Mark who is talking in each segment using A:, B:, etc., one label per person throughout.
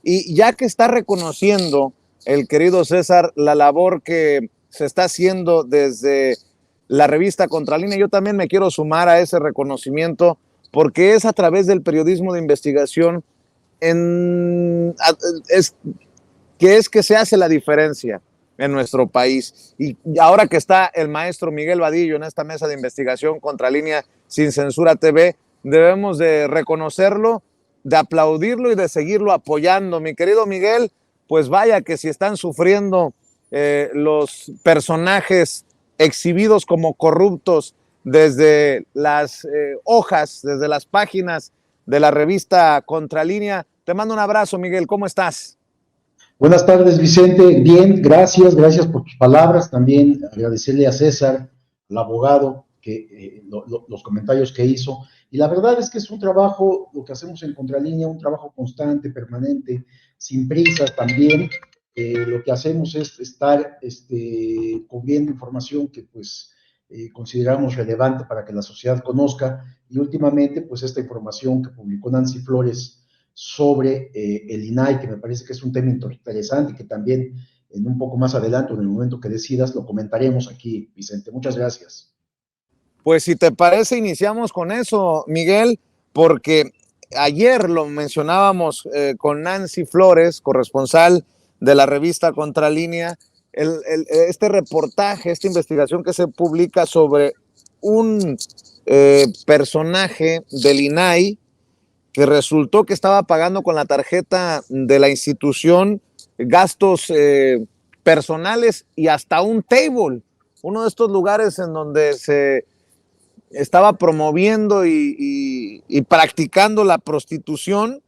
A: Y ya que está reconociendo el querido César la labor que se está haciendo desde la revista Contralínea, yo también me quiero sumar a ese reconocimiento, porque es a través del periodismo de investigación que se hace la diferencia en nuestro país. Y ahora que está el maestro Miguel Vadillo en esta mesa de investigación Contralínea Sin Censura TV, debemos de reconocerlo, de aplaudirlo y de seguirlo apoyando. Mi querido Miguel, pues vaya que si están sufriendo los personajes exhibidos como corruptos desde las hojas, desde las páginas de la revista Contralínea. Te mando un abrazo, Miguel, ¿cómo estás?
B: Buenas tardes, Vicente. Bien, gracias por tus palabras. También agradecerle a César, al abogado, los comentarios que hizo. Y la verdad es que es un trabajo, lo que hacemos en Contralínea, un trabajo constante, permanente, sin prisas también. Lo que hacemos es estar cubriendo información que pues consideramos relevante para que la sociedad conozca. Y últimamente, pues esta información que publicó Nancy Flores sobre el INAI, que me parece que es un tema interesante y que también en un poco más adelante, en el momento que decidas, lo comentaremos aquí, Vicente. Muchas gracias.
A: Pues si te parece, iniciamos con eso, Miguel, porque ayer lo mencionábamos con Nancy Flores, corresponsal de la revista Contralínea, este reportaje, esta investigación que se publica sobre un personaje del INAI que resultó que estaba pagando con la tarjeta de la institución gastos personales y hasta un table, uno de estos lugares en donde se estaba promoviendo y practicando la prostitución.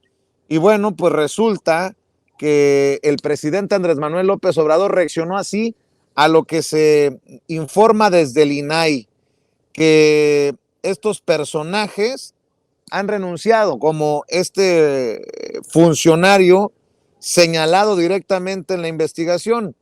A: Y bueno, pues resulta que el presidente Andrés Manuel López Obrador reaccionó así a lo que se informa desde el INAI, que estos personajes han renunciado, como este funcionario señalado directamente en la investigación.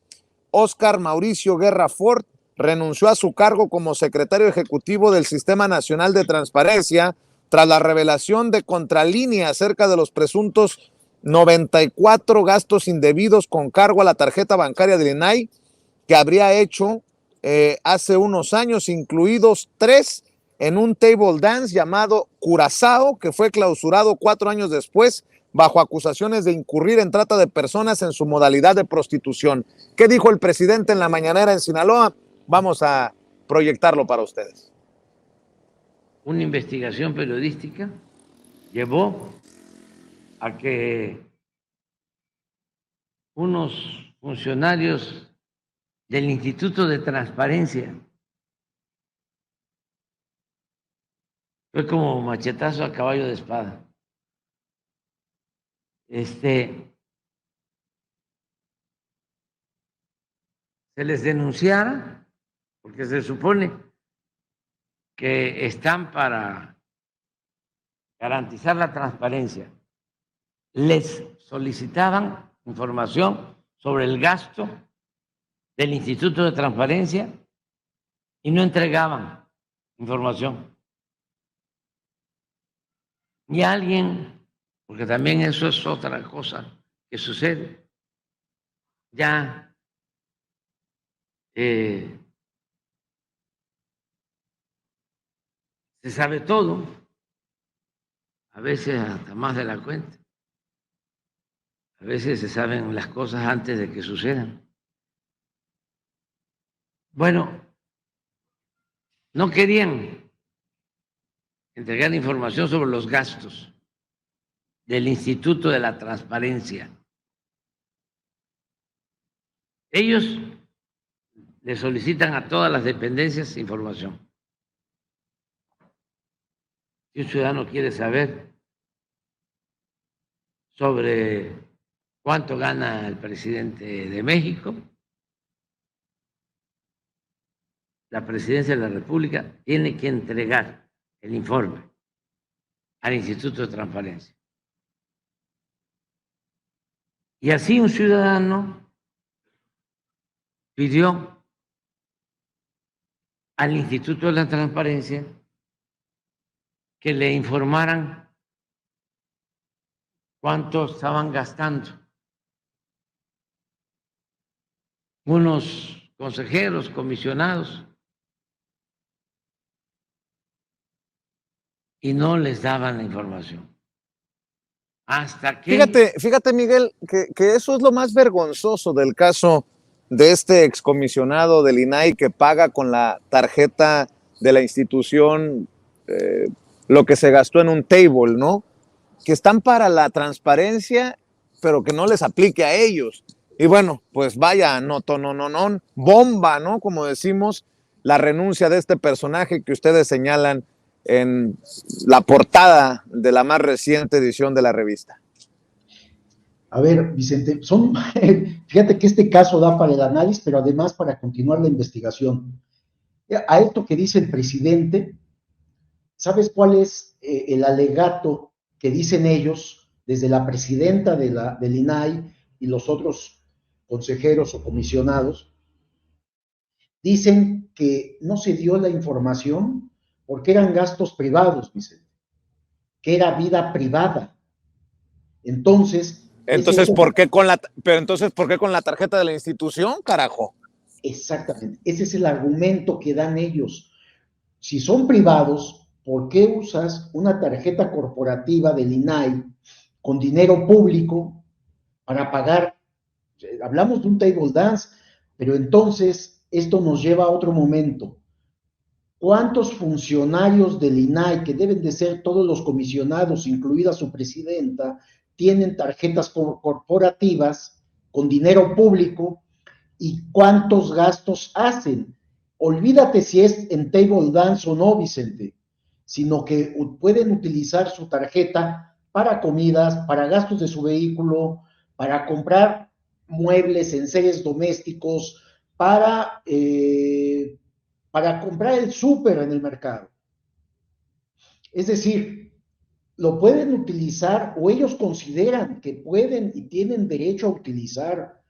A: Óscar Mauricio Guerra Ford renunció a su cargo como secretario ejecutivo del Sistema Nacional de Transparencia tras la revelación de Contralínea acerca de los presuntos 94 gastos indebidos con cargo a la tarjeta bancaria del INAI que habría hecho hace unos años, incluidos 3 en un table dance llamado Curazao, que fue clausurado 4 años después bajo acusaciones de incurrir en trata de personas en su modalidad de prostitución. ¿Qué dijo el presidente en la mañanera en Sinaloa? Vamos a proyectarlo para ustedes.
C: Una investigación periodística llevó a que unos funcionarios del Instituto de Transparencia, fue como machetazo a caballo de espada, se les denunciara, porque se supone que están para garantizar la transparencia. Les solicitaban información sobre el gasto del Instituto de Transparencia y no entregaban información. Y alguien, porque también eso es otra cosa que sucede, ya se sabe todo, a veces hasta más de la cuenta. A veces se saben las cosas antes de que sucedan. Bueno, no querían entregar información sobre los gastos del Instituto de la Transparencia. Ellos le solicitan a todas las dependencias información. Si un ciudadano quiere saber sobre cuánto gana el presidente de México, la presidencia de la República tiene que entregar el informe al Instituto de Transparencia. Y así un ciudadano pidió al Instituto de la Transparencia que le informaran cuánto estaban gastando unos consejeros, comisionados, y no les daban la información. Hasta que...
A: Fíjate, Miguel, que eso es lo más vergonzoso del caso de este excomisionado del INAI que paga con la tarjeta de la institución lo que se gastó en un table, ¿no? Que están para la transparencia, pero que no les aplique a ellos. Y bueno, pues vaya, no, bomba, ¿no? Como decimos, la renuncia de este personaje que ustedes señalan en la portada de la más reciente edición de la revista.
B: A ver, Vicente, fíjate que este caso da para el análisis, pero además para continuar la investigación. A esto que dice el presidente, ¿sabes cuál es el alegato que dicen ellos desde la presidenta del INAI y los otros consejeros o comisionados? Dicen que no se dio la información porque eran gastos privados, Vicente, que era vida privada. Entonces,
A: ¿por qué con la tarjeta de la institución, carajo?
B: Exactamente, ese es el argumento que dan ellos. Si son privados, ¿por qué usas una tarjeta corporativa del INAI con dinero público para pagar? Hablamos de un table dance, pero entonces esto nos lleva a otro momento. ¿Cuántos funcionarios del INAI, que deben de ser todos los comisionados, incluida su presidenta, tienen tarjetas corporativas con dinero público y cuántos gastos hacen? Olvídate si es en table dance o no, Vicente, sino que pueden utilizar su tarjeta para comidas, para gastos de su vehículo, para comprar muebles, enseres domésticos, para comprar el súper en el mercado. Es decir, lo pueden utilizar o ellos consideran que pueden y tienen derecho a utilizar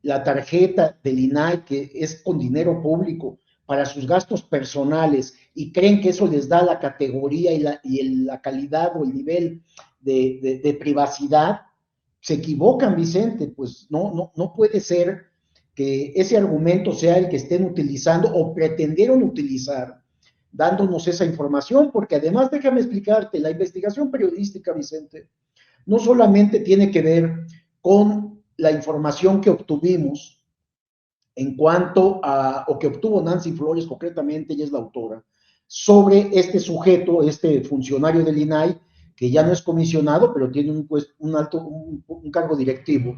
B: la tarjeta del INAI, que es con dinero público, para sus gastos personales y creen que eso les da la categoría y la calidad o el nivel de privacidad, se equivocan, Vicente. Pues no puede ser que ese argumento sea el que estén utilizando o pretendieron utilizar, dándonos esa información, porque además, déjame explicarte, la investigación periodística, Vicente, no solamente tiene que ver con la información que obtuvimos en cuanto a, o que obtuvo Nancy Flores, concretamente, ella es la autora, sobre este sujeto, este funcionario del INAI, que ya no es comisionado, pero tiene un cargo directivo,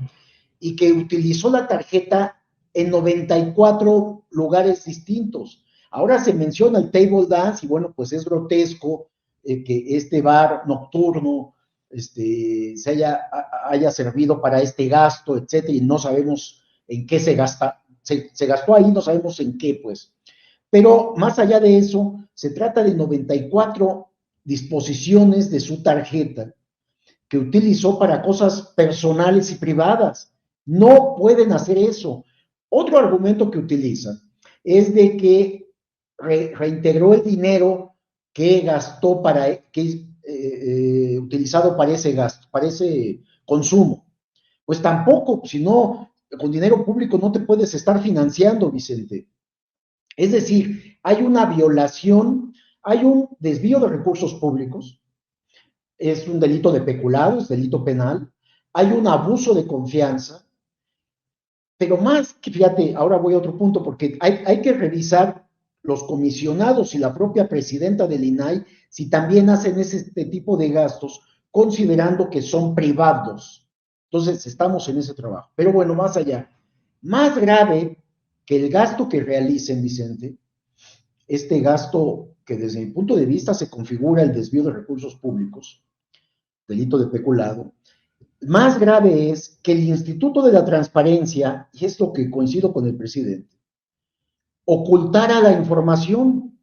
B: y que utilizó la tarjeta en 94 lugares distintos. Ahora se menciona el table dance, y bueno, pues es grotesco que este bar nocturno se haya servido para este gasto, etcétera, y no sabemos en qué se gasta, se gastó ahí, no sabemos en qué, pues. Pero más allá de eso, se trata de 94 disposiciones de su tarjeta que utilizó para cosas personales y privadas. No pueden hacer eso. Otro argumento que utilizan es de que reintegró el dinero que gastó utilizado para ese gasto, para ese consumo. Pues tampoco, si no, con dinero público no te puedes estar financiando, Vicente. Es decir, hay una violación, hay un desvío de recursos públicos, es un delito de peculado, es delito penal, hay un abuso de confianza, pero más que, fíjate, ahora voy a otro punto, porque hay que revisar los comisionados y la propia presidenta del INAI si también hacen este tipo de gastos, considerando que son privados. Entonces, estamos en ese trabajo. Pero bueno, más allá, más grave que el gasto que realicen, Vicente, este gasto que desde mi punto de vista se configura el desvío de recursos públicos, delito de peculado, más grave es que el Instituto de la Transparencia, y es lo que coincido con el presidente, ocultara la información.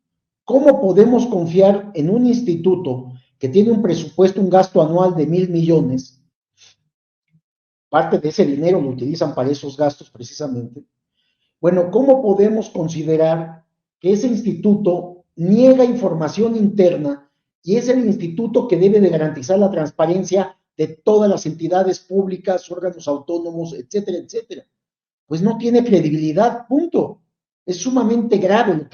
B: ¿Cómo podemos confiar en un instituto que tiene un presupuesto, un gasto anual de 1,000 millones? Parte de ese dinero lo utilizan para esos gastos precisamente. Bueno, ¿cómo podemos considerar que ese instituto niega información interna y es el instituto que debe de garantizar la transparencia de todas las entidades públicas, órganos autónomos, etcétera, etcétera? pues no tiene credibilidad, punto. Es sumamente grave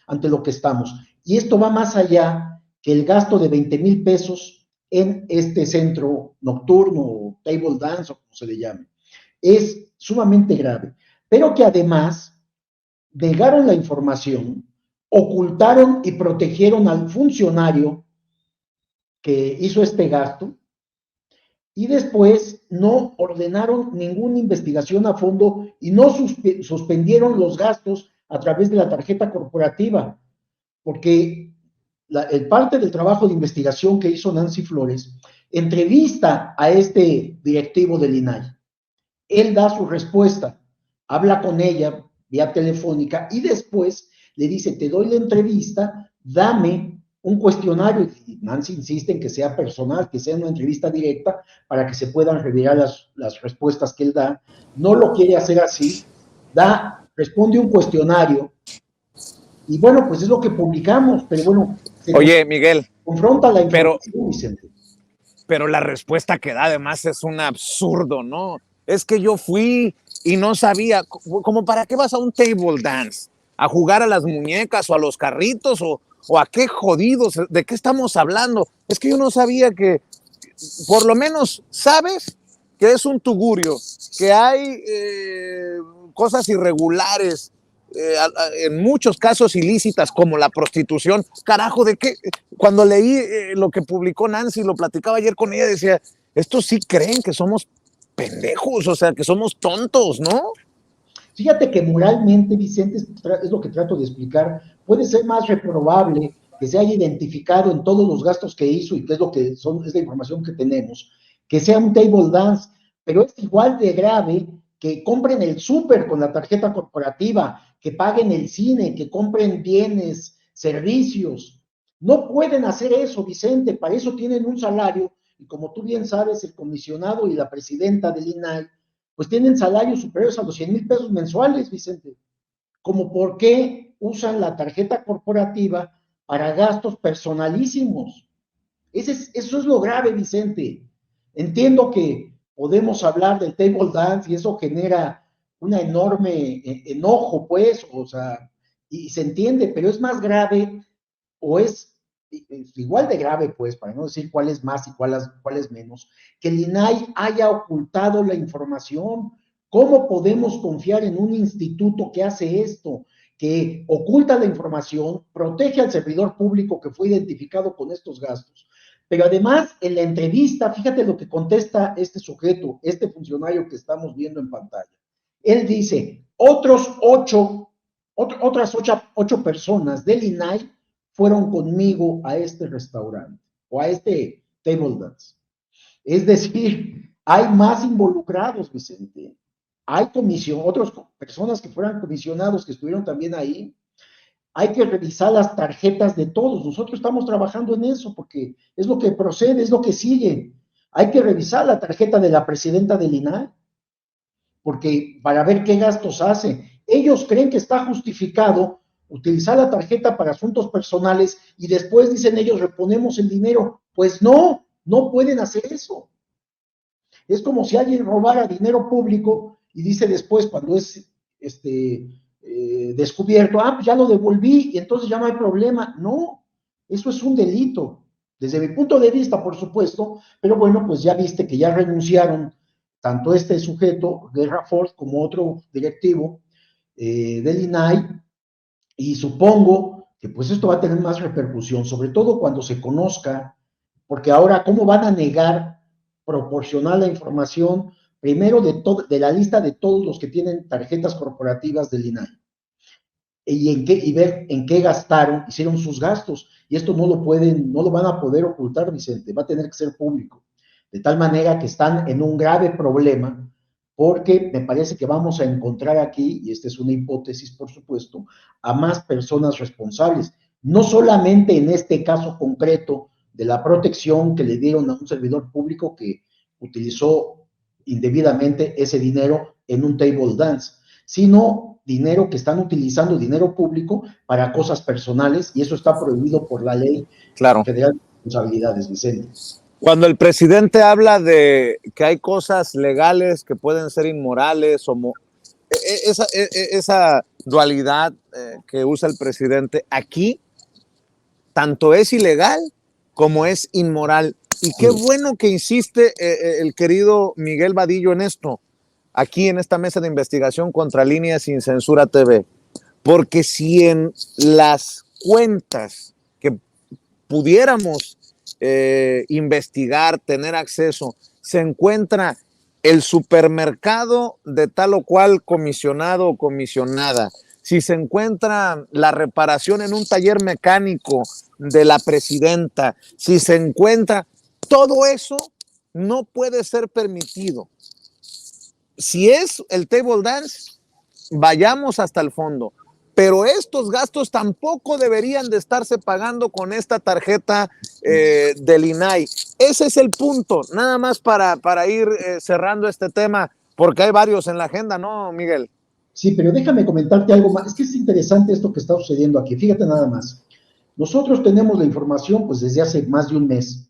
B: ante lo que estamos. Y esto va más allá que el gasto de 20,000 pesos en este centro nocturno, table dance o como se le llame. Es sumamente grave. Pero que además negaron la información, ocultaron y protegieron al funcionario que hizo este gasto y después no ordenaron ninguna investigación a fondo y no suspendieron los gastos a través de la tarjeta corporativa, porque el parte del trabajo de investigación que hizo Nancy Flores entrevista a este directivo del INAI. Él da su respuesta, habla con ella vía telefónica y después le dice, te doy la entrevista, dame un cuestionario. Y Nancy insiste en que sea personal, que sea una entrevista directa para que se puedan revelar las respuestas que él da. No lo quiere hacer así, responde un cuestionario y bueno, pues es lo que publicamos, pero bueno.
A: Oye, Miguel.
B: Confronta la información, Vicente.
A: Pero la respuesta que da además es un absurdo, ¿no? Es que yo fui y no sabía, como para qué vas a un table dance, a jugar a las muñecas o a los carritos o a qué jodidos, ¿de qué estamos hablando? Es que yo no sabía que, por lo menos, sabes que es un tugurio, que hay cosas irregulares, en muchos casos ilícitas, como la prostitución. Carajo, ¿de qué? Cuando leí lo que publicó Nancy, lo platicaba ayer con ella, decía, estos sí creen que somos pendejos, o sea, que somos tontos, ¿no?
B: Fíjate que moralmente, Vicente, es lo que trato de explicar, puede ser más reprobable que se haya identificado en todos los gastos que hizo y que es es la información que tenemos, que sea un table dance, pero es igual de grave que compren el súper con la tarjeta corporativa, que paguen el cine, que compren bienes, servicios. No pueden hacer eso, Vicente, para eso tienen un salario, y como tú bien sabes, el comisionado y la presidenta del INAI pues tienen salarios superiores a los 100,000 pesos mensuales, Vicente. Como por qué usan la tarjeta corporativa para gastos personalísimos. Eso es lo grave, Vicente. Entiendo que podemos hablar del table dance y eso genera un enorme enojo, pues, o sea, y se entiende, pero es más grave o es igual de grave, pues, para no decir cuál es más y cuál es menos, que el INAI haya ocultado la información. ¿Cómo podemos confiar en un instituto que hace esto? Que oculta la información, protege al servidor público que fue identificado con estos gastos. Pero además, en la entrevista, fíjate lo que contesta este sujeto, este funcionario que estamos viendo en pantalla. Él dice, otras ocho personas del INAI fueron conmigo a este restaurante o a este table dance. Es decir, hay más involucrados, Vicente. Hay otras personas que fueran comisionados que estuvieron también ahí. Hay que revisar las tarjetas de todos. Nosotros estamos trabajando en eso porque es lo que procede, es lo que sigue. Hay que revisar la tarjeta de la presidenta del INAI porque para ver qué gastos hace. Ellos creen que está justificado utilizar la tarjeta para asuntos personales y después dicen ellos reponemos el dinero. Pues no, no pueden hacer eso. Es como si alguien robara dinero público y dice después cuando es descubierto, pues ya lo devolví y entonces ya no hay problema. No, eso es un delito. Desde mi punto de vista, por supuesto, pero bueno, pues ya viste que ya renunciaron tanto este sujeto, Guerra Ford, como otro directivo del INAI, y supongo que pues esto va a tener más repercusión, sobre todo cuando se conozca, porque ahora, ¿cómo van a negar proporcionar la información primero de la lista de todos los que tienen tarjetas corporativas del INAI? Y ver en qué gastaron, hicieron sus gastos, y esto no lo van a poder ocultar, Vicente, va a tener que ser público, de tal manera que están en un grave problema, porque me parece que vamos a encontrar aquí, y esta es una hipótesis, por supuesto, a más personas responsables, no solamente en este caso concreto de la protección que le dieron a un servidor público que utilizó indebidamente ese dinero en un table dance, sino dinero que están utilizando, dinero público, para cosas personales, y eso está prohibido por la ley federal de responsabilidades, Vicente.
A: Cuando el presidente habla de que hay cosas legales que pueden ser inmorales esa dualidad que usa el presidente aquí, tanto es ilegal como es inmoral. Y qué bueno que insiste el querido Miguel Vadillo en esto, aquí en esta mesa de investigación contra Línea Sin Censura TV. Porque si en las cuentas que pudiéramos investigar, tener acceso, se encuentra el supermercado de tal o cual comisionado o comisionada, si se encuentra la reparación en un taller mecánico de la presidenta, si se encuentra, todo eso no puede ser permitido. Si es el table dance, vayamos hasta el fondo. Pero estos gastos tampoco deberían de estarse pagando con esta tarjeta del INAI. Ese es el punto, nada más para ir cerrando este tema, porque hay varios en la agenda, ¿no, Miguel?
B: Sí, pero déjame comentarte algo más. Es que es interesante esto que está sucediendo aquí. Fíjate nada más. Nosotros tenemos la información pues desde hace más de un mes.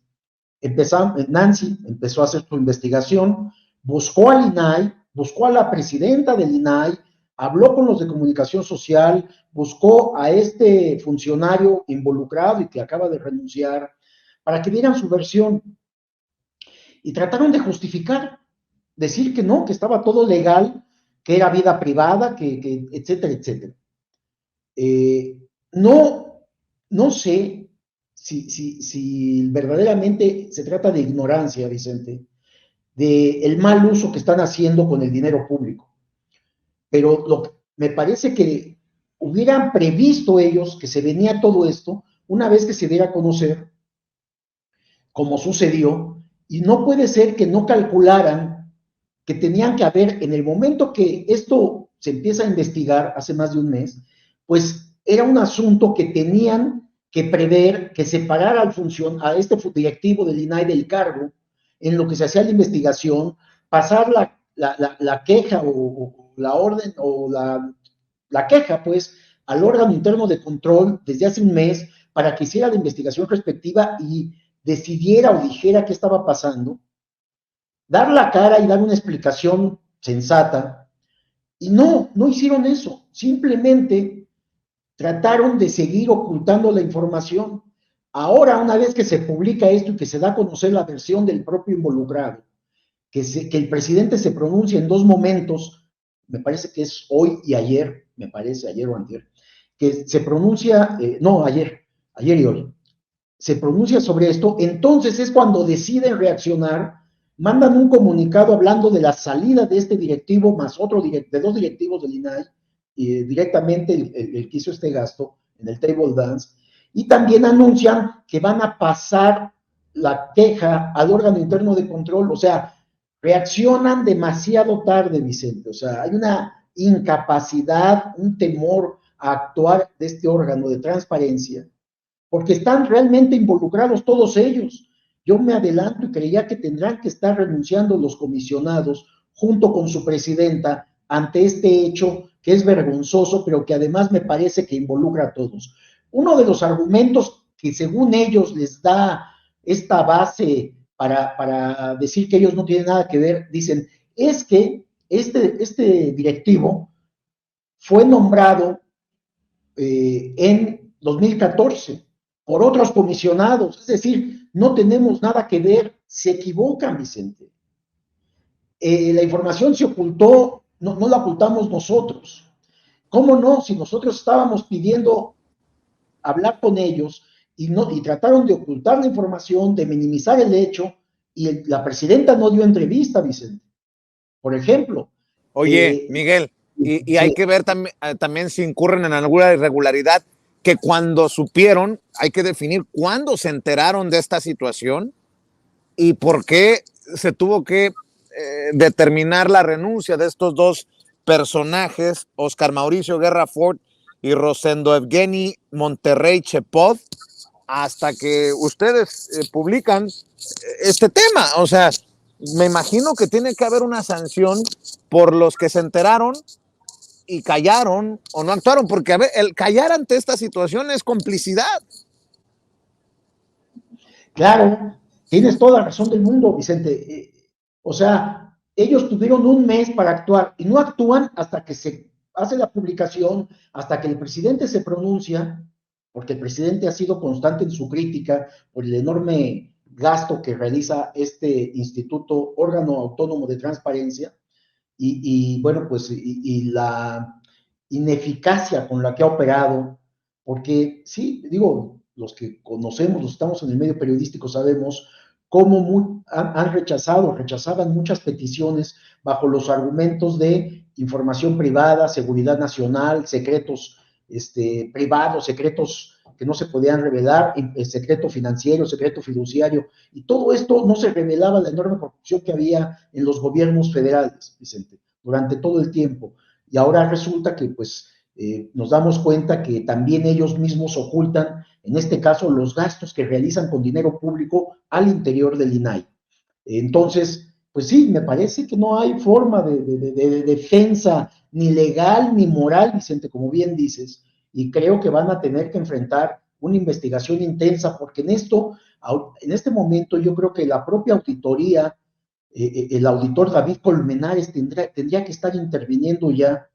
B: Nancy empezó a hacer su investigación, buscó al INAI, buscó a la presidenta del INAI, habló con los de comunicación social, buscó a este funcionario involucrado y que acaba de renunciar para que dieran su versión. Y trataron de justificar, decir que no, que estaba todo legal, que era vida privada, que etcétera, etcétera. No sé si verdaderamente se trata de ignorancia, Vicente, de el mal uso que están haciendo con el dinero público. Pero me parece que hubieran previsto ellos que se venía todo esto una vez que se diera a conocer, como sucedió, y no puede ser que no calcularan que tenían que haber, en el momento que esto se empieza a investigar, hace más de un mes, pues era un asunto que tenían que prever, que separara a este directivo del INAI del cargo, en lo que se hacía la investigación, pasar la queja o la orden o la queja, pues, al órgano interno de control desde hace un mes para que hiciera la investigación respectiva y decidiera o dijera qué estaba pasando, dar la cara y dar una explicación sensata, y no hicieron eso, simplemente trataron de seguir ocultando la información. Ahora, una vez que se publica esto y que se da a conocer la versión del propio involucrado, que el presidente se pronuncia en dos momentos, me parece que es hoy y ayer, me parece, ayer o antier, que se pronuncia, no, ayer y hoy, se pronuncia sobre esto, entonces es cuando deciden reaccionar, mandan un comunicado hablando de la salida de este directivo más otro de dos directivos del INAI, y directamente el que hizo este gasto en el table dance, y también anuncian que van a pasar la queja al órgano interno de control, o sea, reaccionan demasiado tarde, Vicente, o sea, hay una incapacidad, un temor a actuar de este órgano de transparencia, porque están realmente involucrados todos ellos. Yo me adelanto y creía que tendrán que estar renunciando los comisionados junto con su presidenta ante este hecho que es vergonzoso, pero que además me parece que involucra a todos. Uno de los argumentos que según ellos les da esta base para decir que ellos no tienen nada que ver, dicen, es que este directivo fue nombrado en 2014 por otros comisionados, es decir, no tenemos nada que ver, se equivocan, Vicente. La información se ocultó, no la ocultamos nosotros. ¿Cómo no? Si nosotros estábamos pidiendo hablar con ellos y trataron de ocultar la información, de minimizar el hecho, y la presidenta no dio entrevista, Vicente. Por ejemplo.
A: Oye, Miguel, y hay que ver también si incurren en alguna irregularidad, que cuando supieron, hay que definir cuándo se enteraron de esta situación y por qué se tuvo que determinar la renuncia de estos dos personajes, Oscar Mauricio Guerra Ford y Rosendo Evgeny Monterrey Chepov, hasta que ustedes publican este tema. O sea, me imagino que tiene que haber una sanción por los que se enteraron y callaron o no actuaron, porque a ver, el callar ante esta situación es complicidad.
B: Claro, tienes toda la razón del mundo, Vicente. O sea, ellos tuvieron un mes para actuar y no actúan hasta que se hace la publicación, hasta que el presidente se pronuncia, porque el presidente ha sido constante en su crítica por el enorme gasto que realiza este instituto, órgano autónomo de transparencia, bueno, pues, la ineficacia con la que ha operado, porque sí, digo, los que conocemos, los que estamos en el medio periodístico, sabemos cómo rechazaban muchas peticiones bajo los argumentos de información privada, seguridad nacional, secretos privados, secretos que no se podían revelar, secreto financiero, secreto fiduciario, y todo esto no se revelaba la enorme corrupción que había en los gobiernos federales, Vicente, durante todo el tiempo. Y ahora resulta que, pues, nos damos cuenta que también ellos mismos ocultan, en este caso, los gastos que realizan con dinero público al interior del INAI. Entonces, pues sí, me parece que no hay forma de defensa ni legal ni moral, Vicente, como bien dices, y creo que van a tener que enfrentar una investigación intensa, porque en este momento yo creo que la propia auditoría, el auditor David Colmenares tendría que estar interviniendo ya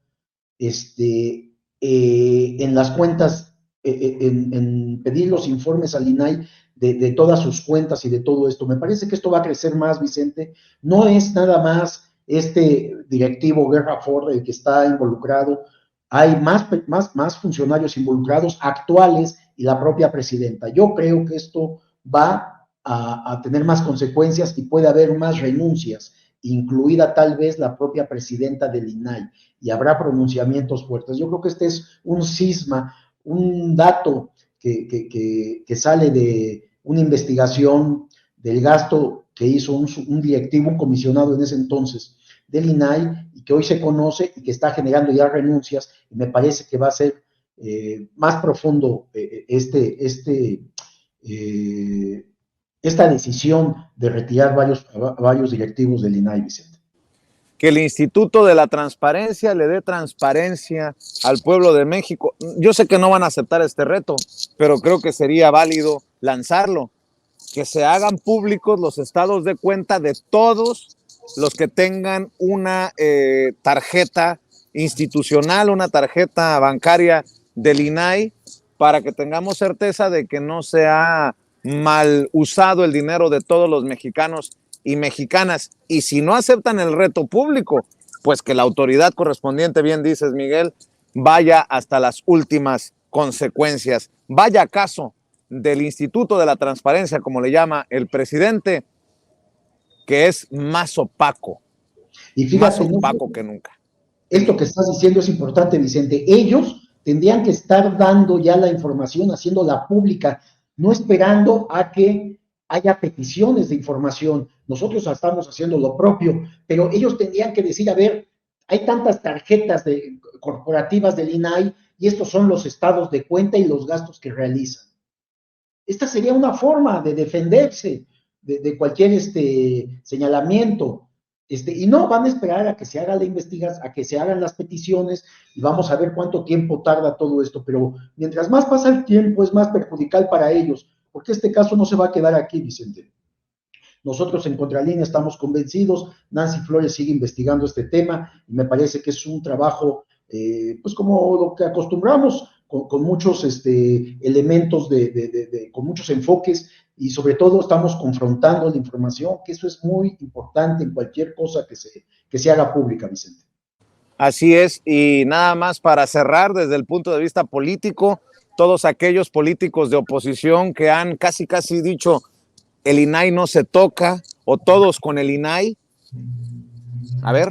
B: en las cuentas, en pedir los informes al INAI de todas sus cuentas y de todo esto. Me parece que esto va a crecer más, Vicente. No es nada más este directivo Guerra Ford el que está involucrado. Hay más funcionarios involucrados actuales y la propia presidenta. Yo creo que esto va a tener más consecuencias y puede haber más renuncias, incluida tal vez la propia presidenta del INAI, y habrá pronunciamientos fuertes. Yo creo que este es un cisma, un dato que sale de una investigación del gasto que hizo un directivo, un comisionado en ese entonces del INAI, y que hoy se conoce y que está generando ya renuncias, y me parece que va a ser más profundo esta decisión de retirar varios directivos del INAI, Vicente.
A: Que el Instituto de la Transparencia le dé transparencia al pueblo de México. Yo sé que no van a aceptar este reto, pero creo que sería válido lanzarlo. Que se hagan públicos los estados de cuenta de todos los que tengan una tarjeta institucional, una tarjeta bancaria del INAI, para que tengamos certeza de que no se ha mal usado el dinero de todos los mexicanos y mexicanas. Y si no aceptan el reto público, pues que la autoridad correspondiente, bien dices, Miguel, vaya hasta las últimas consecuencias. Vaya caso del Instituto de la Transparencia, como le llama el presidente, que es más opaco,
B: y fíjate,
A: más opaco que nunca.
B: Esto que estás diciendo es importante, Vicente. Ellos tendrían que estar dando ya la información, haciéndola pública, no esperando a que haya peticiones de información. Nosotros estamos haciendo lo propio, pero ellos tendrían que decir, a ver, hay tantas tarjetas corporativas del INAI y estos son los estados de cuenta y los gastos que realizan. Esta sería una forma de defenderse de cualquier señalamiento. Y no van a esperar a que se haga la investigación, a que se hagan las peticiones, y vamos a ver cuánto tiempo tarda todo esto, pero mientras más pasa el tiempo es más perjudicial para ellos, porque este caso no se va a quedar aquí, Vicente. Nosotros en Contralínea estamos convencidos, Nancy Flores sigue investigando este tema, y me parece que es un trabajo, pues como lo que acostumbramos, con muchos elementos, con muchos enfoques, y sobre todo estamos confrontando la información, que eso es muy importante en cualquier cosa que se haga pública, Vicente.
A: Así es, y nada más para cerrar desde el punto de vista político, todos aquellos políticos de oposición que han casi dicho el INAI no se toca, o todos con el INAI, a ver,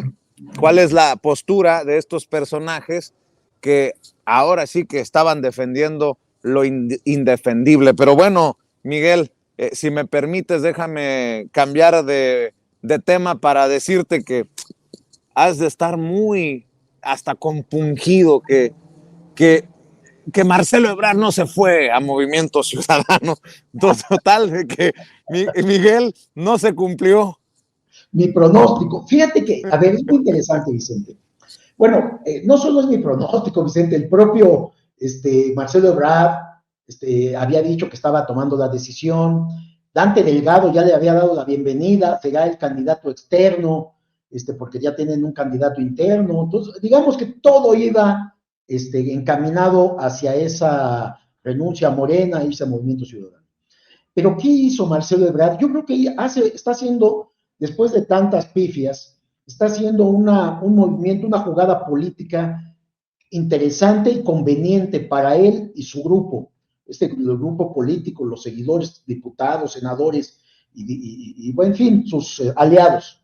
A: ¿cuál es la postura de estos personajes que ahora sí que estaban defendiendo lo indefendible? Pero bueno, Miguel, si me permites, déjame cambiar de tema para decirte que has de estar muy hasta compungido que Marcelo Ebrard no se fue a Movimiento Ciudadano. Total, de que Miguel no se cumplió.
B: Mi pronóstico, fíjate que, a ver, es muy interesante, Vicente. Bueno, no solo es mi pronóstico, Vicente, el propio Marcelo Ebrard había dicho que estaba tomando la decisión. Dante Delgado ya le había dado la bienvenida, será el candidato externo. porque ya tienen un candidato interno. Entonces, digamos que todo iba encaminado hacia esa renuncia a Morena, irse a Movimiento Ciudadano. Pero ¿qué hizo Marcelo Ebrard? Yo creo que está haciendo, después de tantas pifias, está haciendo un movimiento, una jugada política interesante y conveniente para él y su grupo, el grupo político, los seguidores, diputados, senadores y en fin, sus aliados.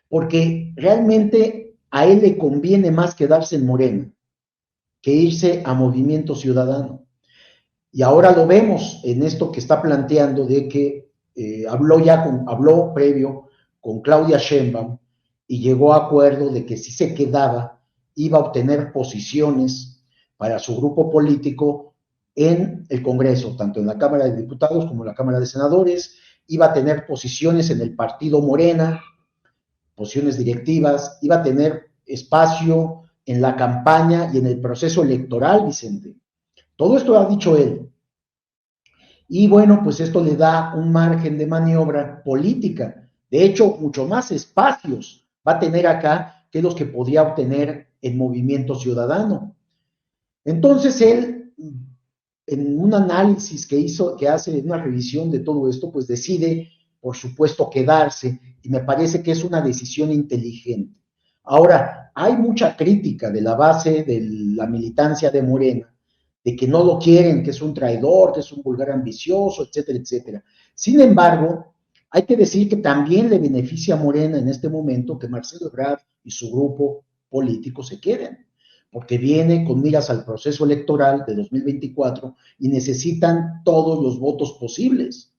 B: Porque realmente a él le conviene más quedarse en Morena que irse a Movimiento Ciudadano. Y ahora lo vemos en esto que está planteando de que habló previo con Claudia Sheinbaum y llegó a acuerdo de que si se quedaba iba a obtener posiciones para su grupo político en el Congreso, tanto en la Cámara de Diputados como en la Cámara de Senadores, iba a tener posiciones en el partido Morena, posiciones directivas, iba a tener espacio en la campaña y en el proceso electoral, Vicente. Todo esto ha dicho él. Y bueno, pues esto le da un margen de maniobra política. De hecho, mucho más espacios va a tener acá que los que podría obtener en Movimiento Ciudadano. Entonces él, en un análisis que hace una revisión de todo esto, pues decide, por supuesto, quedarse, y me parece que es una decisión inteligente. Ahora, hay mucha crítica de la base de la militancia de Morena, de que no lo quieren, que es un traidor, que es un vulgar ambicioso, etcétera, etcétera. Sin embargo, hay que decir que también le beneficia a Morena en este momento que Marcelo Ebrard y su grupo político se queden, porque viene con miras al proceso electoral de 2024 y necesitan todos los votos posibles.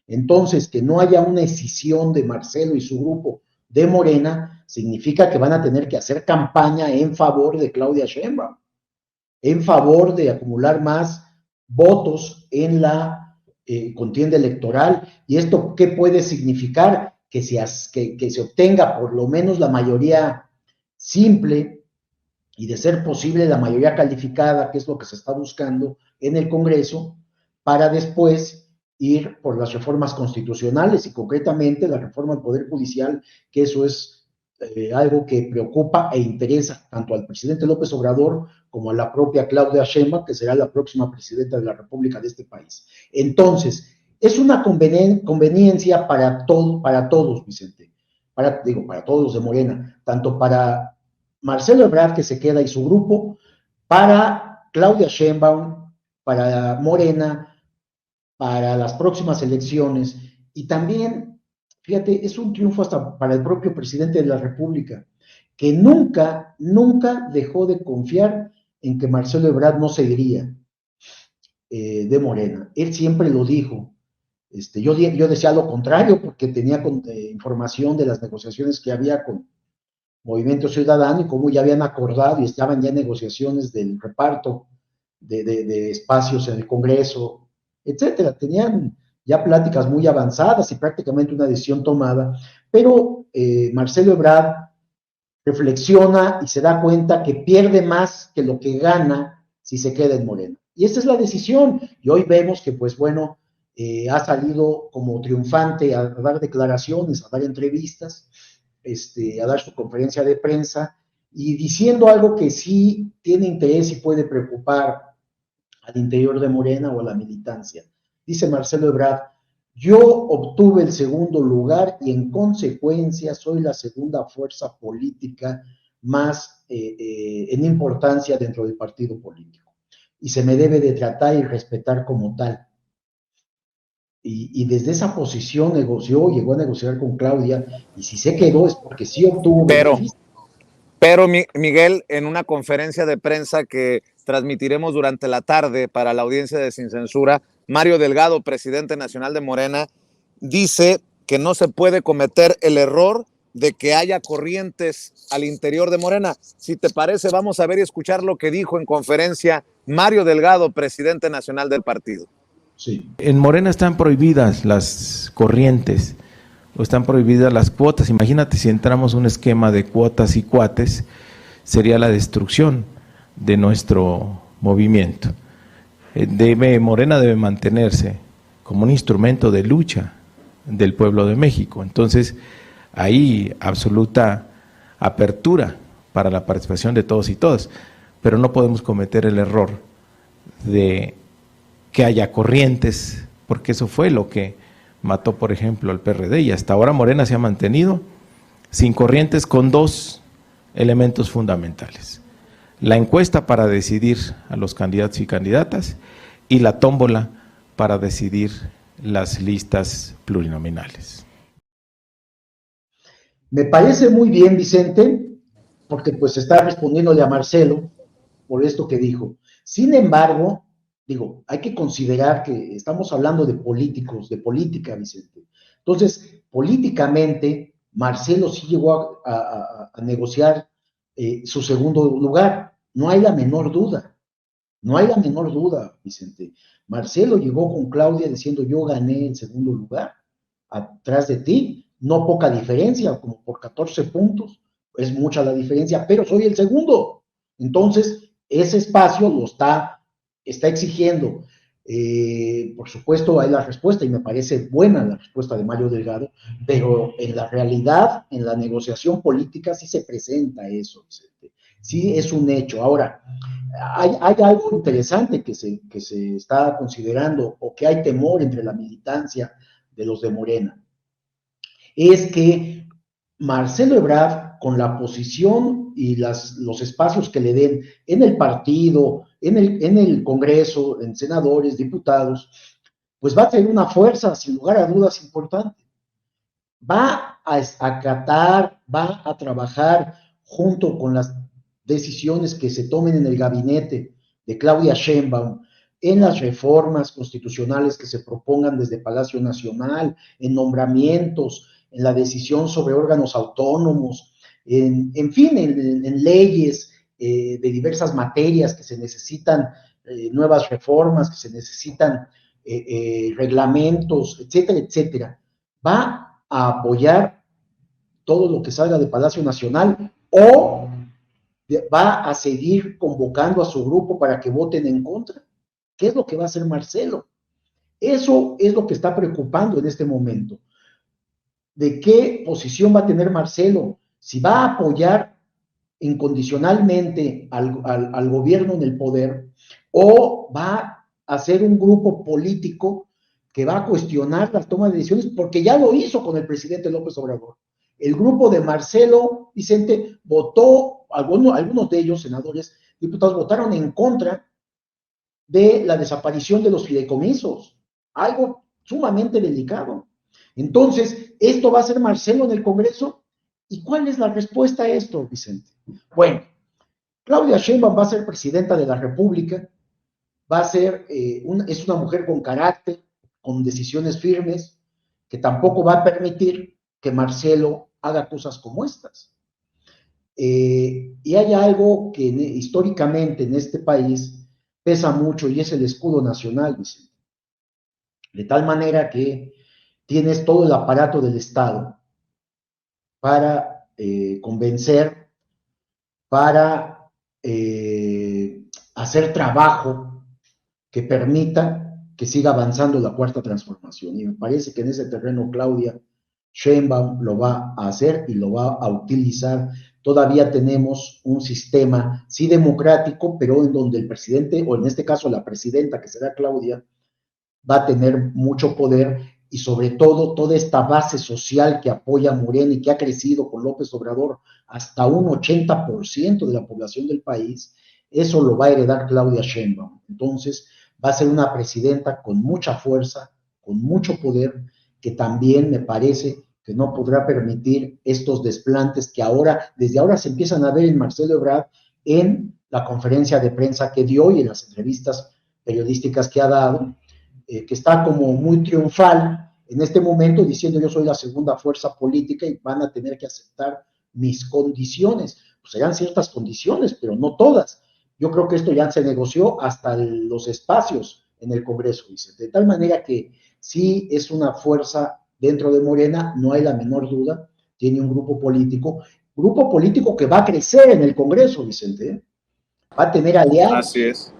B: Entonces, que no haya una escisión de Marcelo y su grupo de Morena, significa que van a tener que hacer campaña en favor de Claudia Sheinbaum, en favor de acumular más votos en la contienda electoral. ¿Y esto qué puede significar? Que se obtenga por lo menos la mayoría simple y, de ser posible, la mayoría calificada, que es lo que se está buscando en el Congreso, para después ir por las reformas constitucionales y concretamente la reforma del Poder Judicial, que eso es algo que preocupa e interesa tanto al presidente López Obrador como a la propia Claudia Sheinbaum, que será la próxima presidenta de la República de este país. Entonces, es una conveniencia para todos, Vicente, para todos los de Morena, tanto para Marcelo Ebrard, que se queda, y su grupo, para Claudia Sheinbaum, para Morena, para las próximas elecciones, y también, fíjate, es un triunfo hasta para el propio presidente de la República, que nunca dejó de confiar en que Marcelo Ebrard no se iría de Morena. Él siempre lo dijo. Yo decía lo contrario porque tenía información de las negociaciones que había con Movimiento Ciudadano y cómo ya habían acordado y estaban ya en negociaciones del reparto de espacios en el Congreso, etcétera. Tenían ya pláticas muy avanzadas y prácticamente una decisión tomada, pero Marcelo Ebrard reflexiona y se da cuenta que pierde más que lo que gana si se queda en Morena. Y esa es la decisión. Y hoy vemos que, pues bueno, ha salido como triunfante a dar declaraciones, a dar entrevistas, a dar su conferencia de prensa y diciendo algo que sí tiene interés y puede preocupar al interior de Morena o a la militancia. Dice Marcelo Ebrard: yo obtuve el segundo lugar y en consecuencia soy la segunda fuerza política más en importancia dentro del partido político y se me debe de tratar y respetar como tal. Y desde esa posición llegó a negociar con Claudia, y si se quedó es porque sí obtuvo beneficios.
A: Pero Miguel, en una conferencia de prensa que transmitiremos durante la tarde para la audiencia de Sin Censura, Mario Delgado, presidente nacional de Morena, dice que no se puede cometer el error de que haya corrientes al interior de Morena. Si te parece, vamos a ver y escuchar lo que dijo en conferencia Mario Delgado, presidente nacional del partido.
D: Sí. En Morena están prohibidas las corrientes, o están prohibidas las cuotas. Imagínate si entramos un esquema de cuotas y cuates, sería la destrucción de nuestro movimiento. Morena debe mantenerse como un instrumento de lucha del pueblo de México. Entonces, Hay absoluta apertura para la participación de todos y todas, pero no podemos cometer el error de que haya corrientes, porque eso fue lo que mató, por ejemplo, al PRD, y hasta ahora Morena se ha mantenido sin corrientes, con dos elementos fundamentales: la encuesta para decidir a los candidatos y candidatas y la tómbola para decidir las listas plurinominales.
B: Me parece muy bien, Vicente, porque pues está respondiéndole a Marcelo por esto que dijo. Sin embargo, digo, hay que considerar que estamos hablando de políticos, de política, Vicente. Entonces, políticamente, Marcelo sí llegó a negociar su segundo lugar. No hay la menor duda. No hay la menor duda, Vicente. Marcelo llegó con Claudia diciendo: yo gané el segundo lugar atrás de ti, no poca diferencia, como por 14 puntos, es mucha la diferencia, pero soy el segundo. Entonces, ese espacio lo está exigiendo. Por supuesto, hay la respuesta, y me parece buena la respuesta de Mario Delgado, pero en la realidad, en la negociación política, sí se presenta eso, Vicente. Sí es un hecho. Ahora, hay algo interesante que se está considerando, o que hay temor entre la militancia de los de Morena, es que Marcelo Ebrard, con la posición y los espacios que le den en el partido, en el Congreso, en senadores, diputados, pues va a tener una fuerza, sin lugar a dudas, importante. Va a acatar, va a trabajar junto con las decisiones que se tomen en el gabinete de Claudia Sheinbaum, en las reformas constitucionales que se propongan desde Palacio Nacional, en nombramientos, en la decisión sobre órganos autónomos, en fin, en leyes de diversas materias que se necesitan, nuevas reformas, que se necesitan reglamentos, etcétera, etcétera. Va a apoyar todo lo que salga de Palacio Nacional, o va a seguir convocando a su grupo para que voten en contra. ¿Qué es lo que va a hacer Marcelo? Eso es lo que está preocupando en este momento. ¿De qué posición va a tener Marcelo? Si va a apoyar incondicionalmente al gobierno en el poder, o va a ser un grupo político que va a cuestionar la toma de decisiones, porque ya lo hizo con el presidente López Obrador. El grupo de Marcelo, Vicente, votó, algunos de ellos, senadores, diputados, votaron en contra de la desaparición de los fideicomisos, algo sumamente delicado. Entonces, ¿esto va a ser Marcelo en el Congreso? ¿Y cuál es la respuesta a esto, Vicente? Bueno, Claudia Sheinbaum va a ser presidenta de la República, va a ser, es una mujer con carácter, con decisiones firmes, que tampoco va a permitir que Marcelo haga cosas como estas. Y hay algo que históricamente en este país pesa mucho, y es el escudo nacional, Vicente. De tal manera que tienes todo el aparato del Estado para convencer, para hacer trabajo que permita que siga avanzando la cuarta transformación. Y me parece que en ese terreno Claudia Sheinbaum lo va a hacer y lo va a utilizar. Todavía tenemos un sistema, sí democrático, pero en donde el presidente, o en este caso la presidenta, que será Claudia, va a tener mucho poder, y sobre todo toda esta base social que apoya a Morena y que ha crecido con López Obrador hasta un 80% de la población del país, eso lo va a heredar Claudia Sheinbaum. Entonces va a ser una presidenta con mucha fuerza, con mucho poder, que también me parece que no podrá permitir estos desplantes que ahora, desde ahora se empiezan a ver en Marcelo Ebrard, en la conferencia de prensa que dio y en las entrevistas periodísticas que ha dado, que está como muy triunfal en este momento, diciendo: yo soy la segunda fuerza política y van a tener que aceptar mis condiciones. Pues serán ciertas condiciones, pero no todas. Yo creo que esto ya se negoció hasta los espacios en el Congreso, Vicente. De tal manera que sí es una fuerza dentro de Morena, no hay la menor duda, tiene un grupo político que va a crecer en el Congreso, Vicente. Va a tener aliados.
A: Así es.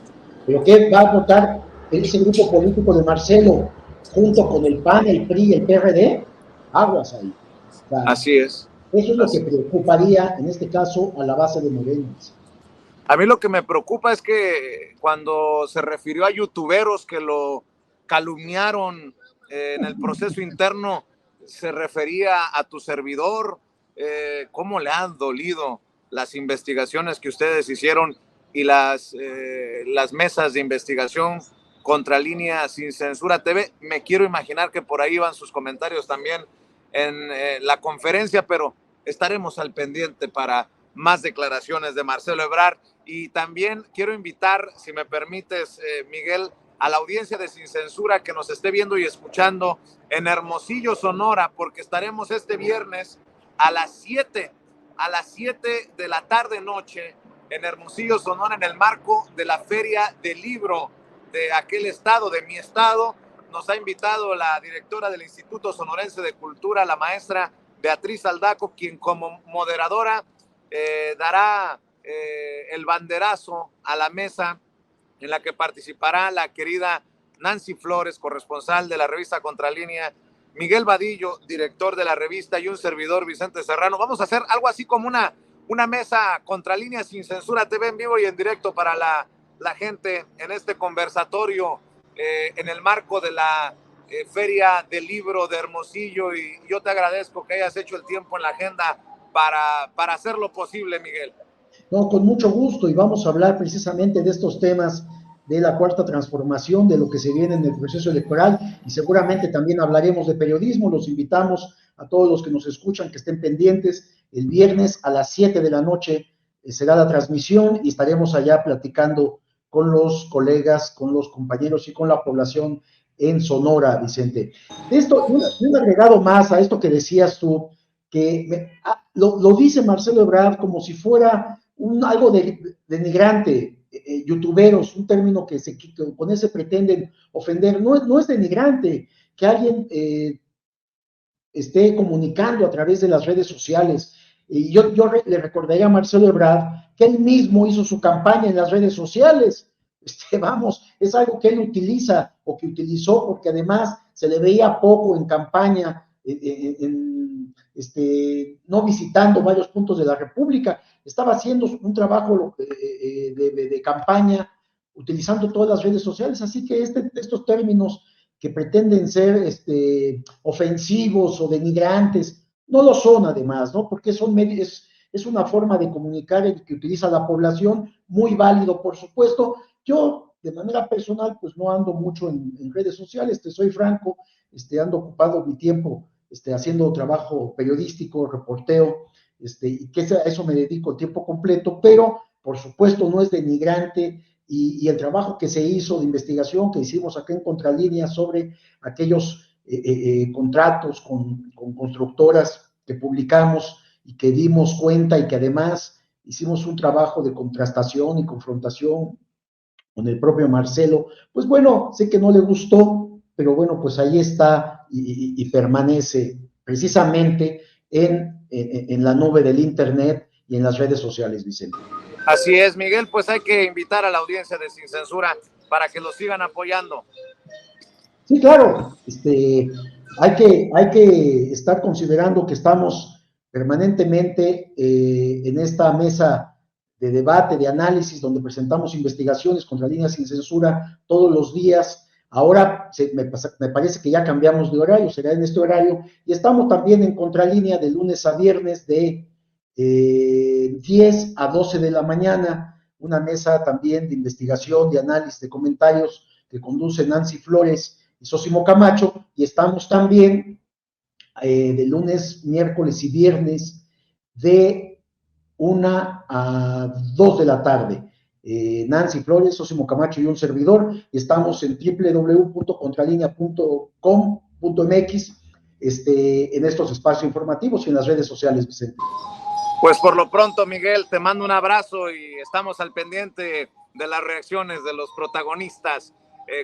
B: ¿Pero qué va a votar ese grupo político de Marcelo junto con el PAN, el PRI y el PRD? Aguas ahí.
A: Así es.
B: Eso es lo que preocuparía, en este caso, a la base de Morena.
A: A mí lo que me preocupa es que cuando se refirió a youtuberos que lo calumniaron en el proceso interno, se refería a tu servidor. ¿Cómo le han dolido las investigaciones que ustedes hicieron y las mesas de investigación contra Línea Sin Censura TV? Me quiero imaginar que por ahí van sus comentarios también en la conferencia, pero estaremos al pendiente para más declaraciones de Marcelo Ebrard. Y también quiero invitar, si me permites, Miguel, a la audiencia de Sin Censura que nos esté viendo y escuchando en Hermosillo, Sonora, porque estaremos este viernes a las 7 de la tarde noche en Hermosillo, Sonora, en el marco de la Feria del Libro de aquel estado, de mi estado. Nos ha invitado la directora del Instituto Sonorense de Cultura, la maestra Beatriz Aldaco, quien como moderadora dará el banderazo a la mesa en la que participará la querida Nancy Flores, corresponsal de la revista Contralínea, Miguel Vadillo, director de la revista, y un servidor, Vicente Serrano. Vamos a hacer algo así como una mesa Contralínea Sin Censura TV en vivo y en directo para la gente en este conversatorio en el marco de la Feria del Libro de Hermosillo. Y yo te agradezco que hayas hecho el tiempo en la agenda para hacerlo posible, Miguel.
B: No, con mucho gusto, y vamos a hablar precisamente de estos temas de la cuarta transformación, de lo que se viene en el proceso electoral, y seguramente también hablaremos de periodismo. Los invitamos a todos los que nos escuchan que estén pendientes. El viernes a las 7 de la noche será la transmisión y estaremos allá platicando con los colegas, con los compañeros y con la población en Sonora, Vicente. Esto, un agregado más a esto que decías tú, que lo dice Marcelo Ebrard como si fuera algo denigrante, youtuberos, un término que con ese pretenden ofender. No es denigrante que alguien esté comunicando a través de las redes sociales. Y yo le recordaría a Marcelo Ebrard que él mismo hizo su campaña en las redes sociales. Vamos, es algo que él utiliza o que utilizó porque además se le veía poco en campaña, no visitando varios puntos de la República. Estaba haciendo un trabajo de campaña utilizando todas las redes sociales, así que estos términos que pretenden ser ofensivos o denigrantes, no lo son además, ¿no? Porque es una forma de comunicar que utiliza la población, muy válido, por supuesto. Yo, de manera personal, pues no ando mucho en redes sociales, te soy franco, ando ocupado mi tiempo haciendo trabajo periodístico, reporteo, y que a eso me dedico tiempo completo, pero por supuesto no es denigrante, y el trabajo que se hizo de investigación que hicimos acá en Contralínea sobre aquellos contratos con constructoras que publicamos y que dimos cuenta y que además hicimos un trabajo de contrastación y confrontación con el propio Marcelo, pues bueno, sé que no le gustó, pero bueno, pues ahí está y permanece precisamente en la nube del Internet y en las redes sociales, Vicente.
A: Así es, Miguel, pues hay que invitar a la audiencia de Sin Censura para que lo sigan apoyando.
B: Sí, claro, hay que estar considerando que estamos permanentemente en esta mesa de debate, de análisis, donde presentamos investigaciones contra Líneas Sin Censura todos los días. Ahora me parece que ya cambiamos de horario, será en este horario, y estamos también en Contralínea de lunes a viernes de 10 a 12 de la mañana, una mesa también de investigación, de análisis, de comentarios que conduce Nancy Flores y Sósimo Camacho, y estamos también de lunes, miércoles y viernes de 1 a 2 de la tarde. Nancy Flores, Sósimo Camacho y un servidor, y estamos en www.contralinea.com.mx en estos espacios informativos y en las redes sociales, Vicente.
A: Pues por lo pronto, Miguel, te mando un abrazo y estamos al pendiente de las reacciones de los protagonistas.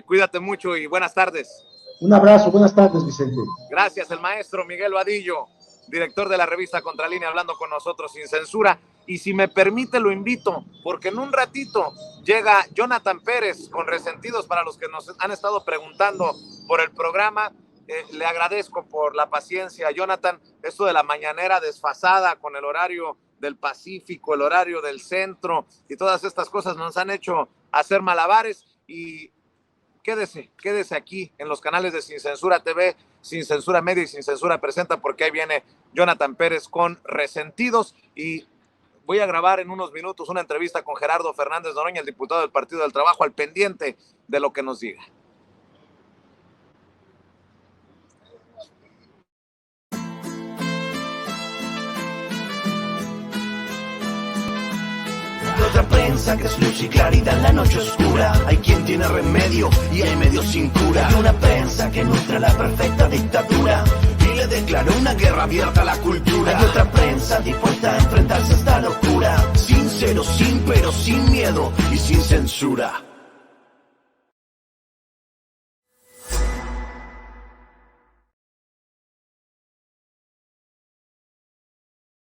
A: Cuídate mucho y buenas tardes.
B: Un abrazo, buenas tardes, Vicente.
A: Gracias, el maestro Miguel Vadillo, director de la revista Contralínea, hablando con nosotros sin censura. Y si me permite, lo invito, porque en un ratito llega Jonathan Pérez con Resentidos, para los que nos han estado preguntando por el programa. le agradezco por la paciencia, Jonathan. Esto de la mañanera desfasada con el horario del Pacífico, el horario del centro y todas estas cosas nos han hecho hacer malabares. Y quédese aquí en los canales de Sin Censura TV, Sin Censura Media y Sin Censura Presenta, porque ahí viene Jonathan Pérez con Resentidos. Y voy a grabar en unos minutos una entrevista con Gerardo Fernández Noroña, el diputado del Partido del Trabajo, al pendiente de lo que nos diga.
E: Otra prensa que es luz y claridad en la noche oscura. Hay quien tiene remedio y hay medio sin cura. Hay una prensa que nutre la perfecta dictadura y le declaró una guerra abierta a la cultura. Hay otra prensa dispuesta a enfrentarse a esta locura, sincero, sin pero, sin miedo y sin censura.